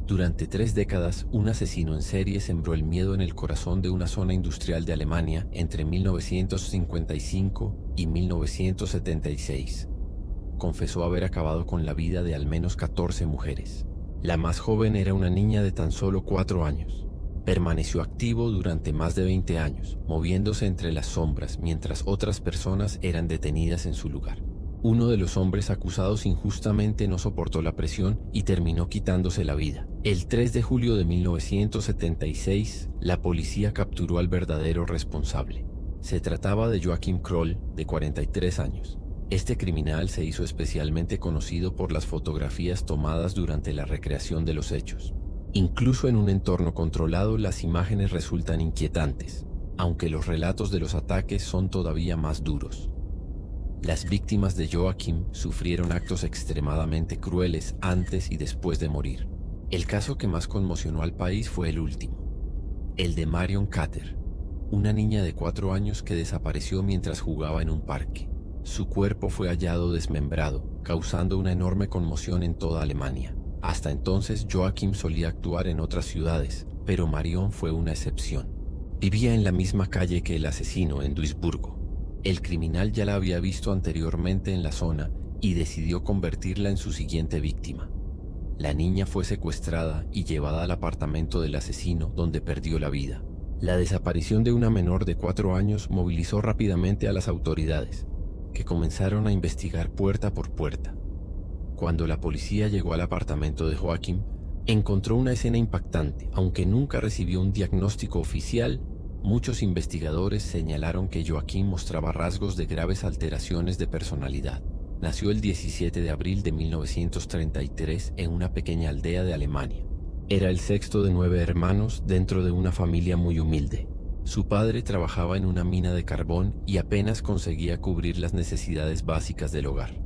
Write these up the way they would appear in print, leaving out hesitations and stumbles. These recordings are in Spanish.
Durante 3 décadas, un asesino en serie sembró el miedo en el corazón de una zona industrial de Alemania entre 1955 y 1976. Confesó haber acabado con la vida de al menos 14 mujeres. La más joven era una niña de tan solo 4 años. Permaneció activo durante más de 20 años, moviéndose entre las sombras mientras otras personas eran detenidas en su lugar. Uno de los hombres acusados injustamente no soportó la presión y terminó quitándose la vida. El 3 de julio de 1976, la policía capturó al verdadero responsable. Se trataba de Joachim Kroll, de 43 años. Este criminal se hizo especialmente conocido por las fotografías tomadas durante la recreación de los hechos. Incluso en un entorno controlado, las imágenes resultan inquietantes, aunque los relatos de los ataques son todavía más duros. Las víctimas de Joachim sufrieron actos extremadamente crueles antes y después de morir. El caso que más conmocionó al país fue el último, el de Marion Katter, una niña de 4 años que desapareció mientras jugaba en un parque. Su cuerpo fue hallado desmembrado, causando una enorme conmoción en toda Alemania. Hasta entonces, Joachim solía actuar en otras ciudades, pero Marion fue una excepción. Vivía en la misma calle que el asesino, en Duisburgo. El criminal ya la había visto anteriormente en la zona y decidió convertirla en su siguiente víctima. La niña fue secuestrada y llevada al apartamento del asesino, donde perdió la vida. La desaparición de una menor de 4 años movilizó rápidamente a las autoridades, que comenzaron a investigar puerta por puerta. Cuando la policía llegó al apartamento de Joachim, encontró una escena impactante. Aunque nunca recibió un diagnóstico oficial, muchos investigadores señalaron que Joachim mostraba rasgos de graves alteraciones de personalidad. Nació el 17 de abril de 1933 en una pequeña aldea de Alemania. Era el sexto de 9 hermanos dentro de una familia muy humilde. Su padre trabajaba en una mina de carbón y apenas conseguía cubrir las necesidades básicas del hogar.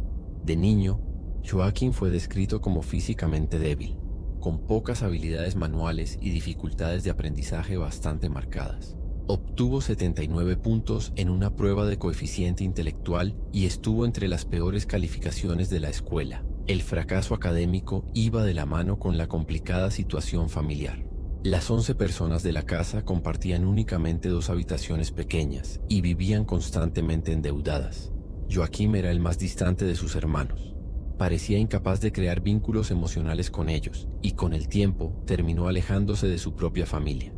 De niño, Joachim fue descrito como físicamente débil, con pocas habilidades manuales y dificultades de aprendizaje bastante marcadas. Obtuvo 79 puntos en una prueba de coeficiente intelectual y estuvo entre las peores calificaciones de la escuela. El fracaso académico iba de la mano con la complicada situación familiar. Las 11 personas de la casa compartían únicamente 2 habitaciones pequeñas y vivían constantemente endeudadas. Joachim era el más distante de sus hermanos. Parecía incapaz de crear vínculos emocionales con ellos y con el tiempo terminó alejándose de su propia familia.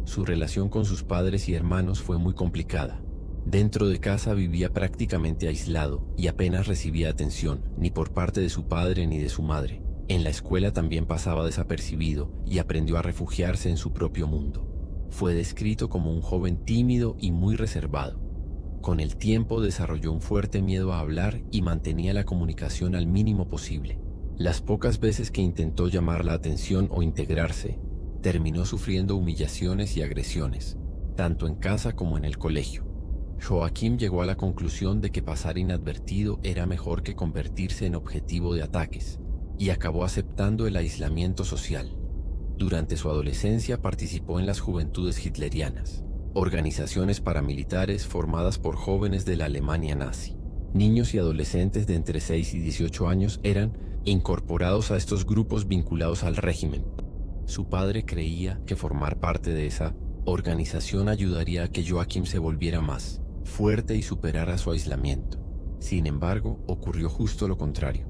Su relación con sus padres y hermanos fue muy complicada. Dentro de casa vivía prácticamente aislado y apenas recibía atención, ni por parte de su padre ni de su madre. En la escuela también pasaba desapercibido y aprendió a refugiarse en su propio mundo. Fue descrito como un joven tímido y muy reservado. Con el tiempo desarrolló un fuerte miedo a hablar y mantenía la comunicación al mínimo posible. Las pocas veces que intentó llamar la atención o integrarse, terminó sufriendo humillaciones y agresiones, tanto en casa como en el colegio. Joachim llegó a la conclusión de que pasar inadvertido era mejor que convertirse en objetivo de ataques, y acabó aceptando el aislamiento social. Durante su adolescencia participó en las Juventudes Hitlerianas, organizaciones paramilitares formadas por jóvenes de la Alemania nazi. Niños y adolescentes de entre 6 y 18 años eran incorporados a estos grupos vinculados al régimen. Su padre creía que formar parte de esa organización ayudaría a que Joachim se volviera más fuerte y superara su aislamiento. Sin embargo, ocurrió justo lo contrario.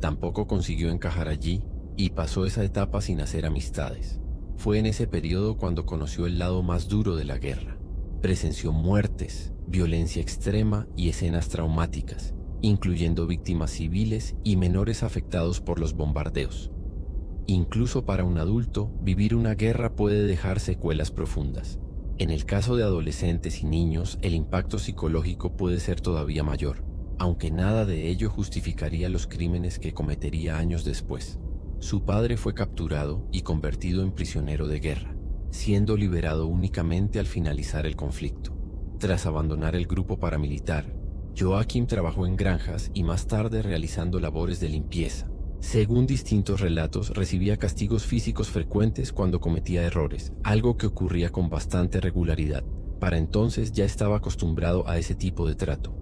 Tampoco consiguió encajar allí y pasó esa etapa sin hacer amistades. Fue en ese periodo cuando conoció el lado más duro de la guerra. Presenció muertes, violencia extrema y escenas traumáticas, incluyendo víctimas civiles y menores afectados por los bombardeos. Incluso para un adulto, vivir una guerra puede dejar secuelas profundas. En el caso de adolescentes y niños, el impacto psicológico puede ser todavía mayor, aunque nada de ello justificaría los crímenes que cometería años después. Su padre fue capturado y convertido en prisionero de guerra, siendo liberado únicamente al finalizar el conflicto. Tras abandonar el grupo paramilitar, Joachim trabajó en granjas y más tarde realizando labores de limpieza. Según distintos relatos, recibía castigos físicos frecuentes cuando cometía errores, algo que ocurría con bastante regularidad. Para entonces ya estaba acostumbrado a ese tipo de trato.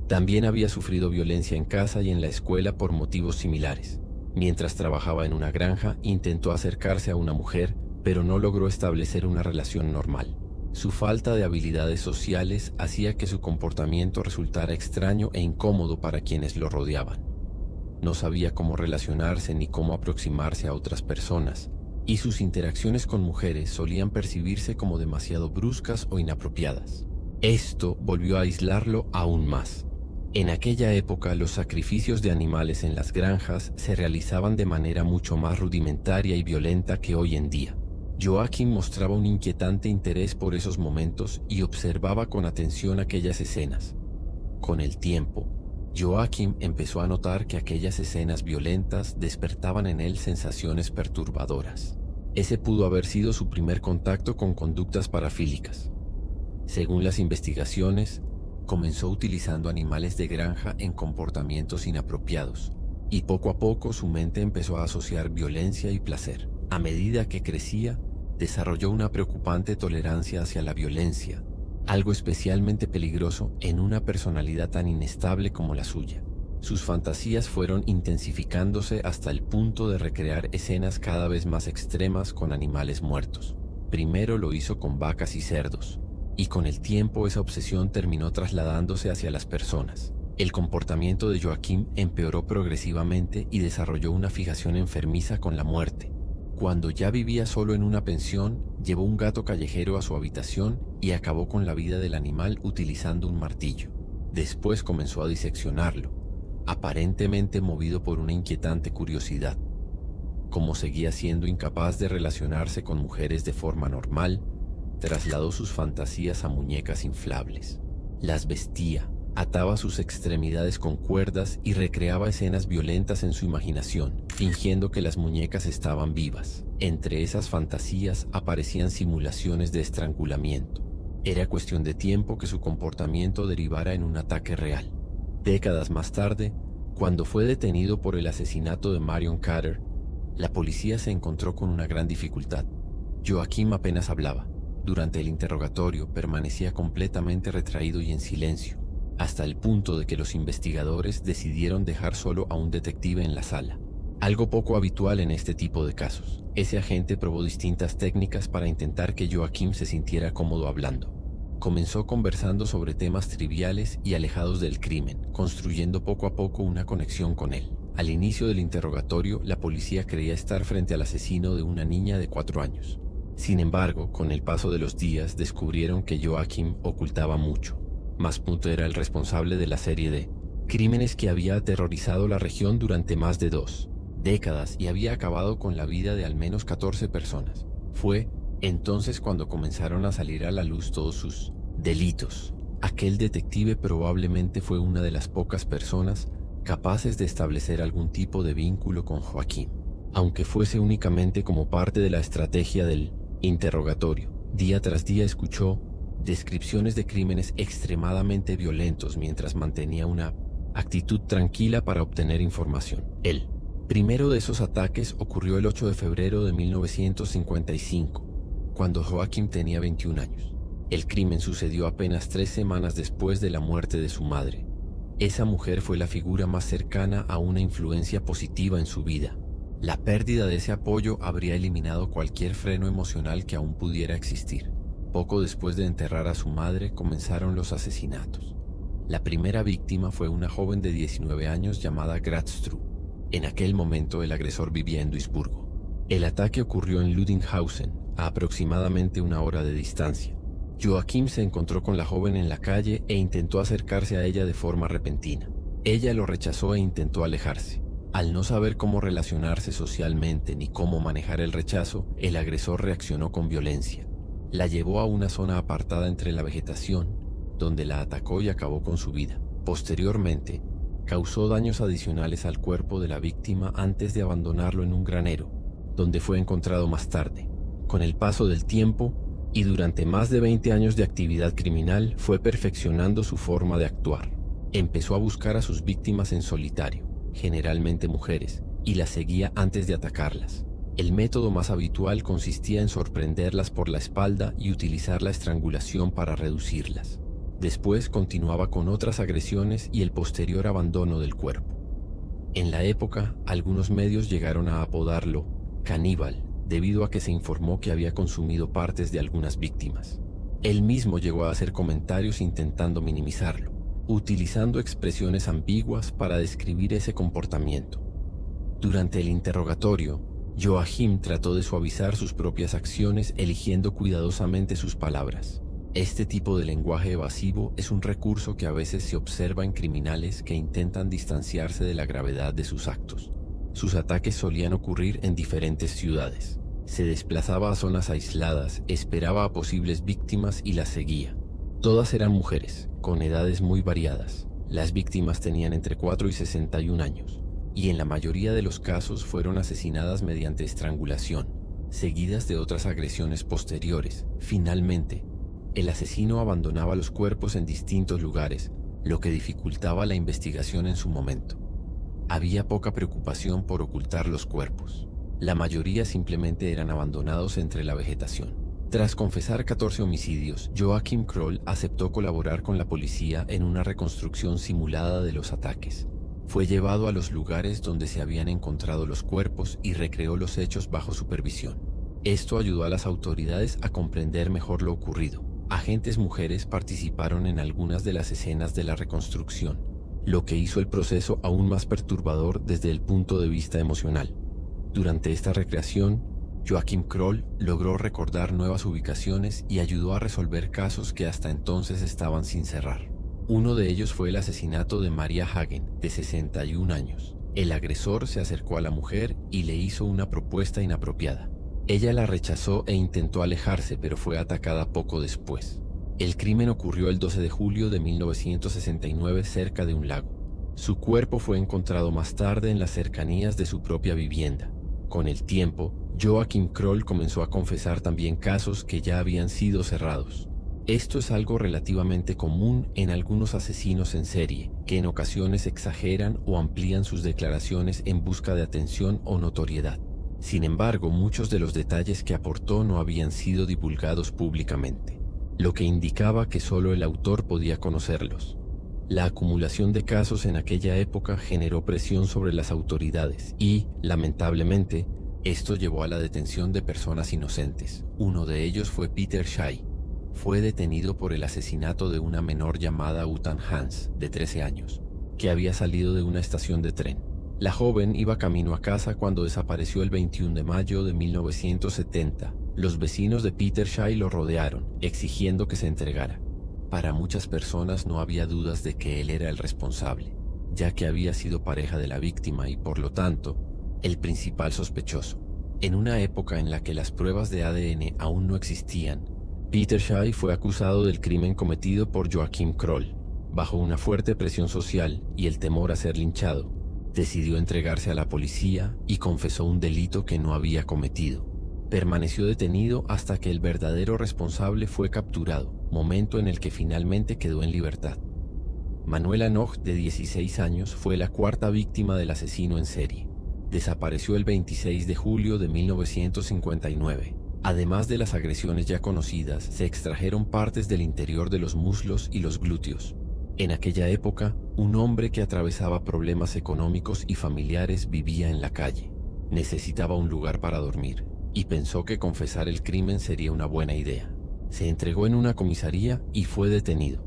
También había sufrido violencia en casa y en la escuela por motivos similares. Mientras trabajaba en una granja, intentó acercarse a una mujer, pero no logró establecer una relación normal. Su falta de habilidades sociales hacía que su comportamiento resultara extraño e incómodo para quienes lo rodeaban. No sabía cómo relacionarse ni cómo aproximarse a otras personas, y sus interacciones con mujeres solían percibirse como demasiado bruscas o inapropiadas. Esto volvió a aislarlo aún más. En aquella época, los sacrificios de animales en las granjas se realizaban de manera mucho más rudimentaria y violenta que hoy en día. Joachim mostraba un inquietante interés por esos momentos y observaba con atención aquellas escenas. Con el tiempo, Joachim empezó a notar que aquellas escenas violentas despertaban en él sensaciones perturbadoras. Ese pudo haber sido su primer contacto con conductas parafílicas. Según las investigaciones, comenzó utilizando animales de granja en comportamientos inapropiados, y poco a poco su mente empezó a asociar violencia y placer. A medida que crecía, desarrolló una preocupante tolerancia hacia la violencia, algo especialmente peligroso en una personalidad tan inestable como la suya. Sus fantasías fueron intensificándose hasta el punto de recrear escenas cada vez más extremas con animales muertos. Primero lo hizo con vacas y cerdos, y con el tiempo esa obsesión terminó trasladándose hacia las personas. El comportamiento de Joachim empeoró progresivamente y desarrolló una fijación enfermiza con la muerte. Cuando ya vivía solo en una pensión, llevó un gato callejero a su habitación y acabó con la vida del animal utilizando un martillo. Después comenzó a diseccionarlo, aparentemente movido por una inquietante curiosidad. Como seguía siendo incapaz de relacionarse con mujeres de forma normal, trasladó sus fantasías a muñecas inflables. Las vestía, ataba sus extremidades con cuerdas y recreaba escenas violentas en su imaginación, fingiendo que las muñecas estaban vivas. Entre esas fantasías aparecían simulaciones de estrangulamiento. Era cuestión de tiempo que su comportamiento derivara en un ataque real. Décadas más tarde, cuando fue detenido por el asesinato de Marion Carter, la policía se encontró con una gran dificultad. Joachim apenas hablaba. Durante el interrogatorio permanecía completamente retraído y en silencio, hasta el punto de que los investigadores decidieron dejar solo a un detective en la sala. Algo poco habitual en este tipo de casos. Ese agente probó distintas técnicas para intentar que Joachim se sintiera cómodo hablando. Comenzó conversando sobre temas triviales y alejados del crimen, construyendo poco a poco una conexión con él. Al inicio del interrogatorio, la policía creía estar frente al asesino de una niña de 4 años. Sin embargo, con el paso de los días descubrieron que Joachim ocultaba mucho. Masmut era el responsable de la serie de crímenes que había aterrorizado la región durante más de 2 décadas y había acabado con la vida de al menos 14 personas. Fue entonces cuando comenzaron a salir a la luz todos sus delitos. Aquel detective probablemente fue una de las pocas personas capaces de establecer algún tipo de vínculo con Joachim, aunque fuese únicamente como parte de la estrategia del interrogatorio. Día tras día escuchó descripciones de crímenes extremadamente violentos mientras mantenía una actitud tranquila para obtener información. El primero de esos ataques ocurrió el 8 de febrero de 1955, cuando Joachim tenía 21 años. El crimen sucedió apenas 3 semanas después de la muerte de su madre. Esa mujer fue la figura más cercana a una influencia positiva en su vida. La pérdida de ese apoyo habría eliminado cualquier freno emocional que aún pudiera existir. Poco después de enterrar a su madre, comenzaron los asesinatos. La primera víctima fue una joven de 19 años llamada Gratstrud. En aquel momento el agresor vivía en Duisburgo. El ataque ocurrió en Ludinghausen, a aproximadamente 1 hora de distancia. Joachim se encontró con la joven en la calle e intentó acercarse a ella de forma repentina. Ella lo rechazó e intentó alejarse. Al no saber cómo relacionarse socialmente ni cómo manejar el rechazo, el agresor reaccionó con violencia. La llevó a una zona apartada entre la vegetación, donde la atacó y acabó con su vida. Posteriormente, causó daños adicionales al cuerpo de la víctima antes de abandonarlo en un granero, donde fue encontrado más tarde. Con el paso del tiempo, y durante más de 20 años de actividad criminal, fue perfeccionando su forma de actuar. Empezó a buscar a sus víctimas en solitario, generalmente mujeres, y las seguía antes de atacarlas. El método más habitual consistía en sorprenderlas por la espalda y utilizar la estrangulación para reducirlas. Después continuaba con otras agresiones y el posterior abandono del cuerpo. En la época, algunos medios llegaron a apodarlo caníbal, debido a que se informó que había consumido partes de algunas víctimas. Él mismo llegó a hacer comentarios intentando minimizarlo, utilizando expresiones ambiguas para describir ese comportamiento. Durante el interrogatorio, Joachim trató de suavizar sus propias acciones eligiendo cuidadosamente sus palabras. Este tipo de lenguaje evasivo es un recurso que a veces se observa en criminales que intentan distanciarse de la gravedad de sus actos. Sus ataques solían ocurrir en diferentes ciudades. Se desplazaba a zonas aisladas, esperaba a posibles víctimas y las seguía. Todas eran mujeres, con edades muy variadas. Las víctimas tenían entre 4 y 61 años, y en la mayoría de los casos fueron asesinadas mediante estrangulación, seguidas de otras agresiones posteriores. Finalmente, el asesino abandonaba los cuerpos en distintos lugares, lo que dificultaba la investigación en su momento. Había poca preocupación por ocultar los cuerpos. La mayoría simplemente eran abandonados entre la vegetación. Tras confesar 14 homicidios, Joachim Kroll aceptó colaborar con la policía en una reconstrucción simulada de los ataques. Fue llevado a los lugares donde se habían encontrado los cuerpos y recreó los hechos bajo supervisión. Esto ayudó a las autoridades a comprender mejor lo ocurrido. Agentes mujeres participaron en algunas de las escenas de la reconstrucción, lo que hizo el proceso aún más perturbador desde el punto de vista emocional. Durante esta recreación, Joachim Kroll logró recordar nuevas ubicaciones y ayudó a resolver casos que hasta entonces estaban sin cerrar. Uno de ellos fue el asesinato de Maria Hagen, de 61 años. El agresor se acercó a la mujer y le hizo una propuesta inapropiada. Ella la rechazó e intentó alejarse, pero fue atacada poco después. El crimen ocurrió el 12 de julio de 1969 cerca de un lago. Su cuerpo fue encontrado más tarde en las cercanías de su propia vivienda. Con el tiempo, Joachim Kroll comenzó a confesar también casos que ya habían sido cerrados. Esto es algo relativamente común en algunos asesinos en serie, que en ocasiones exageran o amplían sus declaraciones en busca de atención o notoriedad. Sin embargo, muchos de los detalles que aportó no habían sido divulgados públicamente, lo que indicaba que solo el autor podía conocerlos. La acumulación de casos en aquella época generó presión sobre las autoridades y, lamentablemente, esto llevó a la detención de personas inocentes. Uno de ellos fue Peter Schei. Fue detenido por el asesinato de una menor llamada Utan Hans, de 13 años, que había salido de una estación de tren. La joven iba camino a casa cuando desapareció el 21 de mayo de 1970. Los vecinos de Peter Schei lo rodearon, exigiendo que se entregara. Para muchas personas no había dudas de que él era el responsable, ya que había sido pareja de la víctima y, por lo tanto, el principal sospechoso. En una época en la que las pruebas de ADN aún no existían, Peter Schei fue acusado del crimen cometido por Joachim Kroll. Bajo una fuerte presión social y el temor a ser linchado, decidió entregarse a la policía y confesó un delito que no había cometido. Permaneció detenido hasta que el verdadero responsable fue capturado, momento en el que finalmente quedó en libertad. Manuela Noch, de 16 años, fue la cuarta víctima del asesino en serie. Desapareció el 26 de julio de 1959. Además de las agresiones ya conocidas, se extrajeron partes del interior de los muslos y los glúteos. En aquella época, un hombre que atravesaba problemas económicos y familiares vivía en la calle. Necesitaba un lugar para dormir y pensó que confesar el crimen sería una buena idea. Se entregó en una comisaría y fue detenido.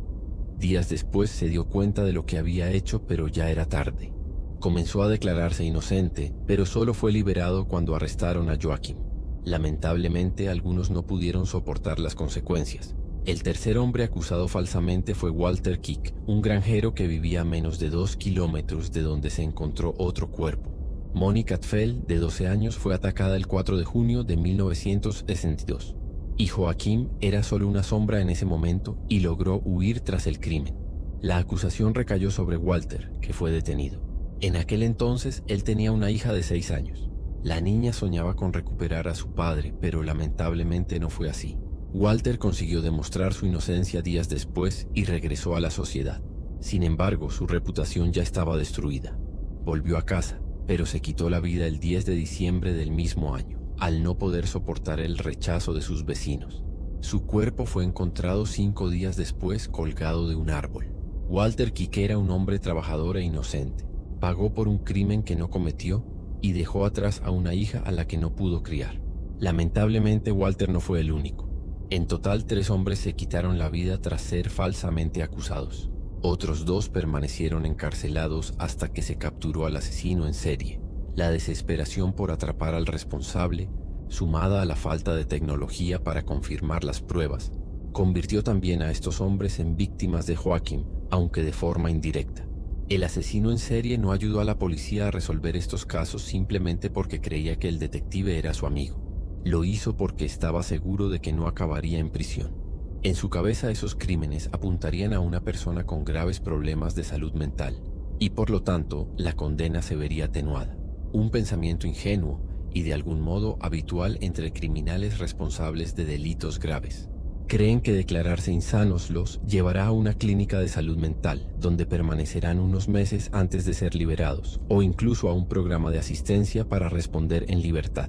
Días después se dio cuenta de lo que había hecho, pero ya era tarde. Comenzó a declararse inocente, pero solo fue liberado cuando arrestaron a Joachim. Lamentablemente, algunos no pudieron soportar las consecuencias. El tercer hombre acusado falsamente fue Walter Kick, un granjero que vivía a menos de 2 kilómetros de donde se encontró otro cuerpo. Monica Tfell, de 12 años, fue atacada el 4 de junio de 1962. Y Joachim era solo una sombra en ese momento y logró huir tras el crimen. La acusación recayó sobre Walter, que fue detenido. En aquel entonces, él tenía una hija de 6 años. La niña soñaba con recuperar a su padre, pero lamentablemente no fue así. Walter consiguió demostrar su inocencia días después y regresó a la sociedad. Sin embargo, su reputación ya estaba destruida. Volvió a casa, pero se quitó la vida el 10 de diciembre del mismo año, al no poder soportar el rechazo de sus vecinos. Su cuerpo fue encontrado 5 días después colgado de un árbol. Walter Kick era un hombre trabajador e inocente. Pagó por un crimen que no cometió y dejó atrás a una hija a la que no pudo criar. Lamentablemente, Walter no fue el único. En total, 3 hombres se quitaron la vida tras ser falsamente acusados. Otros 2 permanecieron encarcelados hasta que se capturó al asesino en serie. La desesperación por atrapar al responsable, sumada a la falta de tecnología para confirmar las pruebas, convirtió también a estos hombres en víctimas de Joachim, aunque de forma indirecta. El asesino en serie no ayudó a la policía a resolver estos casos simplemente porque creía que el detective era su amigo. Lo hizo porque estaba seguro de que no acabaría en prisión. En su cabeza, esos crímenes apuntarían a una persona con graves problemas de salud mental, y por lo tanto, la condena se vería atenuada. Un pensamiento ingenuo y de algún modo habitual entre criminales responsables de delitos graves. Creen que declararse insanos los llevará a una clínica de salud mental, donde permanecerán unos meses antes de ser liberados, o incluso a un programa de asistencia para responder en libertad.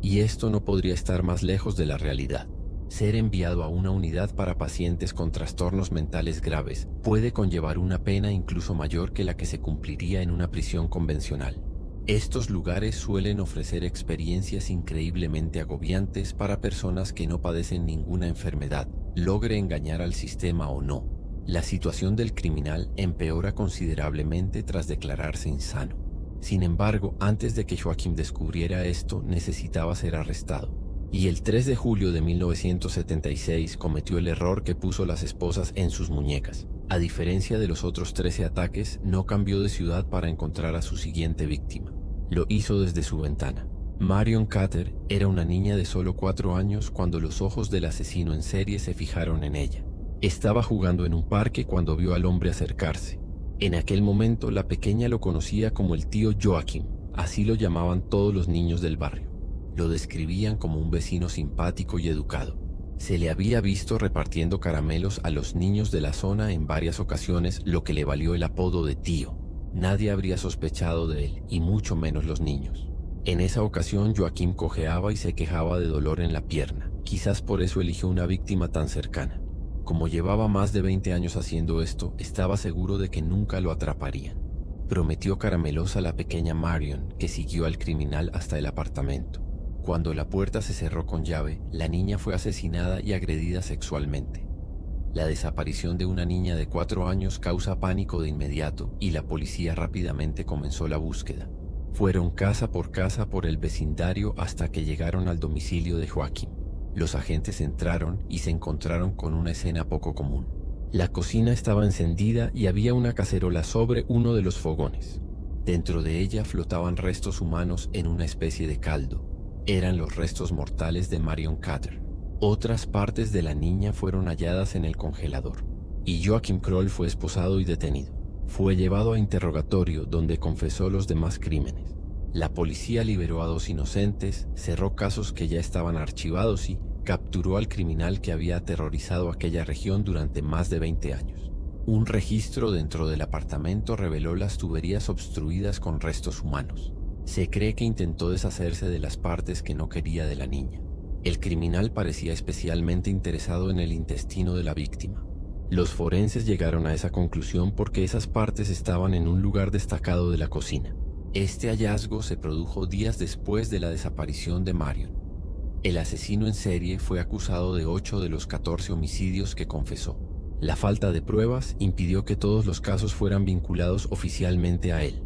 Y esto no podría estar más lejos de la realidad. Ser enviado a una unidad para pacientes con trastornos mentales graves puede conllevar una pena incluso mayor que la que se cumpliría en una prisión convencional. Estos lugares suelen ofrecer experiencias increíblemente agobiantes para personas que no padecen ninguna enfermedad, logre engañar al sistema o no. La situación del criminal empeora considerablemente tras declararse insano. Sin embargo, antes de que Joachim descubriera esto, necesitaba ser arrestado. Y el 3 de julio de 1976 cometió el error que puso las esposas en sus muñecas. A diferencia de los otros 13 ataques, no cambió de ciudad para encontrar a su siguiente víctima. Lo hizo desde su ventana. Marion Carter era una niña de solo 4 años cuando los ojos del asesino en serie se fijaron en ella. Estaba jugando en un parque cuando vio al hombre acercarse. En aquel momento, la pequeña lo conocía como el tío Joachim, así lo llamaban todos los niños del barrio. Lo describían como un vecino simpático y educado. Se le había visto repartiendo caramelos a los niños de la zona en varias ocasiones, lo que le valió el apodo de tío. Nadie habría sospechado de él, y mucho menos los niños. En esa ocasión, Joachim cojeaba y se quejaba de dolor en la pierna. Quizás por eso eligió una víctima tan cercana. Como llevaba más de 20 años haciendo esto, estaba seguro de que nunca lo atraparían. Prometió caramelos a la pequeña Marion, que siguió al criminal hasta el apartamento. Cuando la puerta se cerró con llave, la niña fue asesinada y agredida sexualmente. La desaparición de una niña de 4 años causa pánico de inmediato y la policía rápidamente comenzó la búsqueda. Fueron casa por el vecindario hasta que llegaron al domicilio de Joachim. Los agentes entraron y se encontraron con una escena poco común. La cocina estaba encendida y había una cacerola sobre uno de los fogones. Dentro de ella flotaban restos humanos en una especie de caldo. Eran los restos mortales de Marion Carter. Otras partes de la niña fueron halladas en el congelador. Y Joachim Kroll fue esposado y detenido. Fue llevado a interrogatorio donde confesó los demás crímenes. La policía liberó a 2 inocentes, cerró casos que ya estaban archivados y capturó al criminal que había aterrorizado aquella región durante más de 20 años. Un registro dentro del apartamento reveló las tuberías obstruidas con restos humanos. Se cree que intentó deshacerse de las partes que no quería de la niña. El criminal parecía especialmente interesado en el intestino de la víctima. Los forenses llegaron a esa conclusión porque esas partes estaban en un lugar destacado de la cocina. Este hallazgo se produjo días después de la desaparición de Marion. El asesino en serie fue acusado de 8 de los 14 homicidios que confesó. La falta de pruebas impidió que todos los casos fueran vinculados oficialmente a él.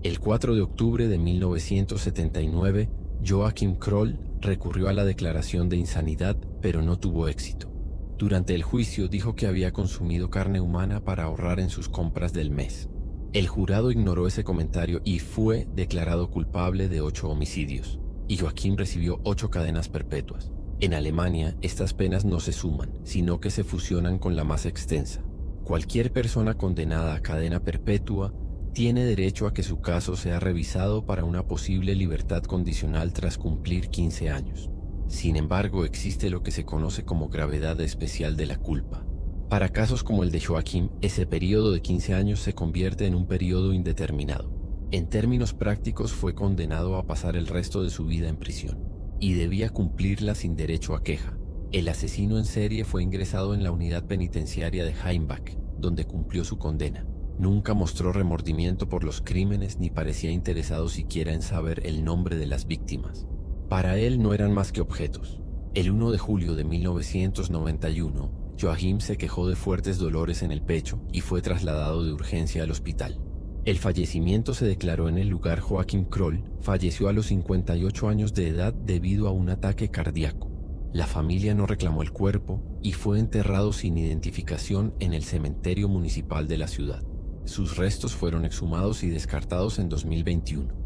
El 4 de octubre de 1979, Joachim Kroll recurrió a la declaración de insanidad, pero no tuvo éxito. Durante el juicio dijo que había consumido carne humana para ahorrar en sus compras del mes. El jurado ignoró ese comentario y fue declarado culpable de 8 homicidios, y Joachim recibió 8 cadenas perpetuas. En Alemania, estas penas no se suman, sino que se fusionan con la más extensa. Cualquier persona condenada a cadena perpetua tiene derecho a que su caso sea revisado para una posible libertad condicional tras cumplir 15 años. Sin embargo, existe lo que se conoce como gravedad especial de la culpa. Para casos como el de Joachim, ese periodo de 15 años se convierte en un periodo indeterminado. En términos prácticos, fue condenado a pasar el resto de su vida en prisión, y debía cumplirla sin derecho a queja. El asesino en serie fue ingresado en la unidad penitenciaria de Heimbach, donde cumplió su condena. Nunca mostró remordimiento por los crímenes ni parecía interesado siquiera en saber el nombre de las víctimas. Para él no eran más que objetos. El 1 de julio de 1991, Joachim se quejó de fuertes dolores en el pecho y fue trasladado de urgencia al hospital. El fallecimiento se declaró en el lugar. Joachim Kroll falleció a los 58 años de edad debido a un ataque cardíaco. La familia no reclamó el cuerpo y fue enterrado sin identificación en el cementerio municipal de la ciudad. Sus restos fueron exhumados y descartados en 2021.